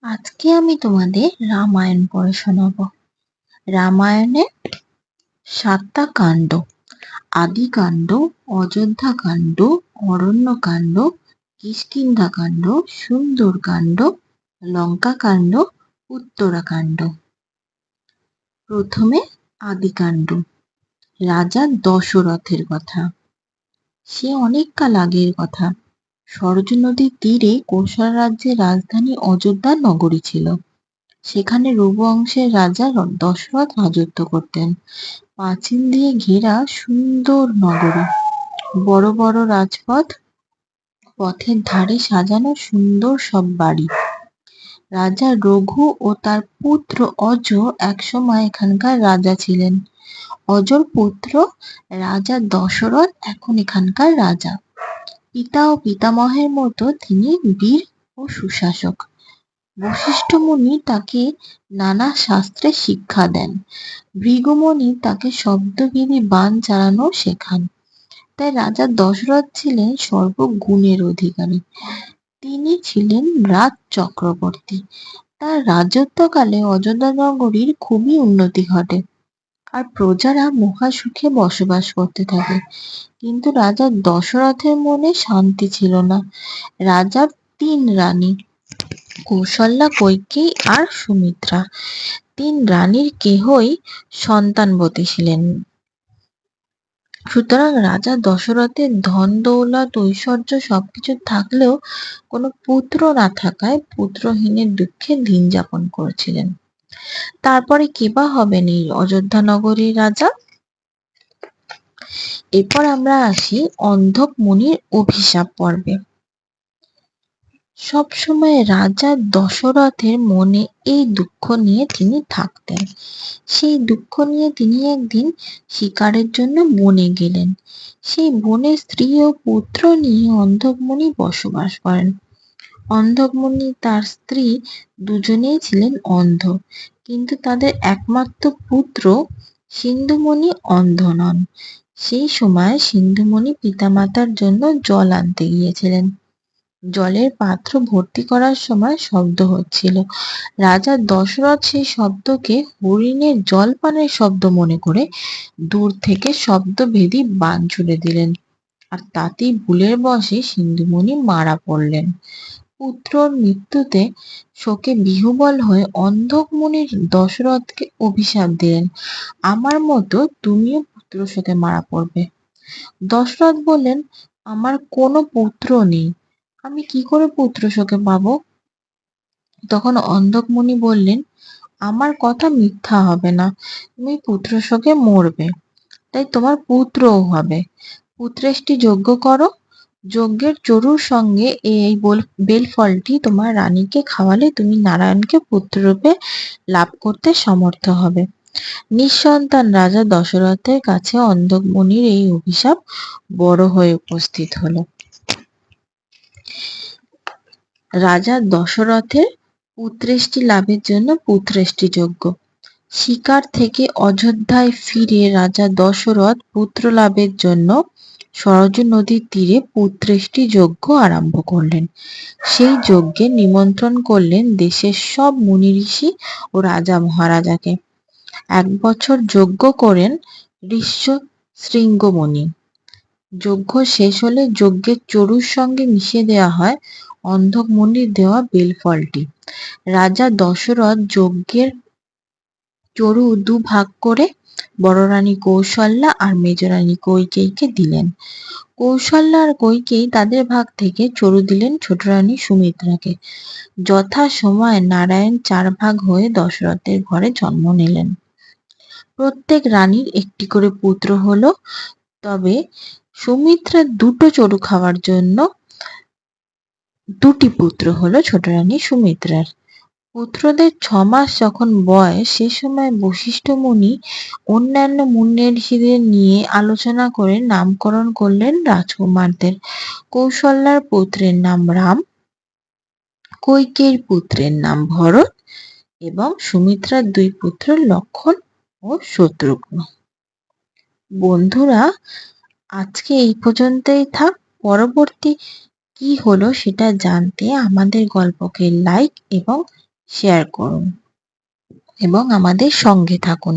আজকে আমি তোমাদের রামায়ণ পড়ে শোনাবো। রামায়ণে 7টা কাণ্ড: আদিকাণ্ড, অযোধ্যা কাণ্ড, অরণ্য কাণ্ড, কিষ্কিন্ধা কাণ্ড, সুন্দর কাণ্ড, লঙ্কা কাণ্ড, উত্তরাকাণ্ড। প্রথমে আদিকাণ্ড, রাজা দশরথের কথা। সে অনেক কাল আগের কথা। সরযূ নদীর তীরে কোশল রাজ্যের রাজধানী অযোধ্যা নগরী ছিল। সেখানে রঘুবংশের রাজা দশরথ রাজত্ব করতেন। পাঁচিল দিয়ে ঘেরা সুন্দর নগরী, বড় বড় রাজপথ, পথের ধারে সাজানো সুন্দর সব বাড়ি। রাজা রঘু ও তার পুত্র অজ একসময় এখানকার রাজা ছিলেন। অজর পুত্র রাজা দশরথ এখন এখানকার রাজা। পিতা ও পিতামহের মতো তিনি বীর ও সুশাসক। বশিষ্ঠ মুনি তাকে নানা শাস্ত্রের শিক্ষা দেন। ভৃগু মুনি তাকে শব্দবিধি বাণ চালানো শেখান। তাই রাজা দশরথ ছিলেন সর্বগুণের অধিকারী। তিনি ছিলেন রাজ চক্রবর্তী। তার রাজত্বকালে অযোধ্যা নগরীর খুবই উন্নতি ঘটে আর প্রজারা মহা সুখে বসবাস করতে থাকে। কিন্তু রাজা দশরথের মনে শান্তি ছিল না। রাজার 3 রানী, কৌশল্যা, কইকেয়ী আর সুমিত্রা। 3 রানীর কেহই সন্তানবতী ছিলেন। সুতরাং রাজা দশরথের ধন দৌলত ঐশ্বর্য সবকিছু থাকলেও কোনো পুত্র না থাকায় পুত্রহীনের দুঃখে দিন যাপন করছিলেন। তারপরে কে বা হবেন এই অযোধ্যা নগরীর রাজা? এরপর আমরা আসি অন্ধক মুনির অভিশাপ পর্বে। সবসময় রাজা দশরথের মনে এই দুঃখ নিয়ে তিনি থাকতেন। সেই দুঃখ নিয়ে তিনি একদিন শিকারের জন্য বনে গেলেন। সেই বনে স্ত্রী ও পুত্র নিয়ে অন্ধক মুনি বসবাস করেন। অন্ধক মুনি তার স্ত্রী দুজনেই ছিলেন অন্ধ, কিন্তু তাদের একমাত্র পুত্র সিন্ধুমণি অন্ধ নন। সেই সময় সিন্ধুমণি পিতামাতার জন্য জল আনতে গিয়েছিলেন। জলের পাত্র ভর্তি করার সময় শব্দ হচ্ছিল। রাজা দশরথ সেই শব্দকে হরিণের জলপানের শব্দ মনে করে দূর থেকে শব্দভেদী বাণ ছুড়ে দিলেন, আর তাতেই ভুলের বশে সিন্ধুমণি মারা পড়লেন। পুত্রর মৃত্যুতে শোকে বিহ্বল হয়ে অন্ধক মুনি দশরথকে অভিশাপ দিলেন, আমার মতো তুমিও পুত্র শোকে মারা পড়বে। দশরথ বললেন, আমার কোনো পুত্র নেই, আমি কি করে পুত্র শোকে পাবো? তখন অন্ধক মুনি বললেন, আমার কথা মিথ্যা হবে না, তুমি পুত্র শোকে মরবে, তাই তোমার পুত্রও হবে। পুত্রেষ্টি যজ্ঞ করো। যজ্ঞের চরুর সঙ্গে এই বেল ফলটি তোমার রানীকে খাওয়ালে তুমি নারায়ণকে পুত্ররূপে লাভ করতে সমর্থ হবে। নিঃসন্তান রাজা দশরথের কাছে অন্ধক মুনির এই অভিশাপ বড় হয়ে উপস্থিত হলো। রাজা দশরথের পুত্রেষ্টি লাভের জন্য পুত্রেষ্টি যজ্ঞ। শিকার থেকে অযোধ্যায় ফিরে রাজা দশরথ পুত্র লাভের জন্য সরযূ নদীর তীরে পুত্রেষ্টি যজ্ঞ আরম্ভ করলেন। সেই যজ্ঞে নিমন্ত্রণ করলেন দেশের সব মুনি ঋষি ও রাজা মহারাজাকে। 1 বছর যজ্ঞ করেন ঋষ্যশৃঙ্গ মুনি। যজ্ঞ শেষ হলে যজ্ঞের চরুর সঙ্গে মিশিয়ে দেওয়া হয় অন্ধক মুনির দেওয়া বেলফলটি। রাজা দশরথ যজ্ঞের চরু 2 ভাগ করে বড় রানী কৌশল্যা আর মেজ রানী কইকেয়ীকে দিলেন। কৌশল্যা আর কইকেয়ী তাদের ভাগ থেকে চরু দিলেন ছোট রানী সুমিত্রাকে। যথা সময়ে নারায়ণ 4 ভাগ হয়ে দশরথের ঘরে জন্ম নিলেন। প্রত্যেক রানীর একটি করে পুত্র হলো। তবে সুমিত্রার 2টো চরু খাওয়ার জন্য 2টি পুত্র হলো ছোট রানী সুমিত্রার। পুত্রদের 6 মাস যখন বয়স, সে সময় বশিষ্ঠ মুনি অন্যান্য মুনি ঋষিদের নিয়ে আলোচনা করে নামকরণ করলেন রাজকুমারদের। কৌশল্যার পুত্রের নাম রাম, কইকেয়ীর পুত্রের নাম ভরত এবং সুমিত্রার 2 পুত্র লক্ষণ ও শত্রুঘ্ন। বন্ধুরা, আজকে এই পর্যন্তই থাক। পরবর্তী কি হলো সেটা জানতে আমাদের গল্পকে লাইক এবং শেয়ার করুন এবং আমাদের সঙ্গে থাকুন।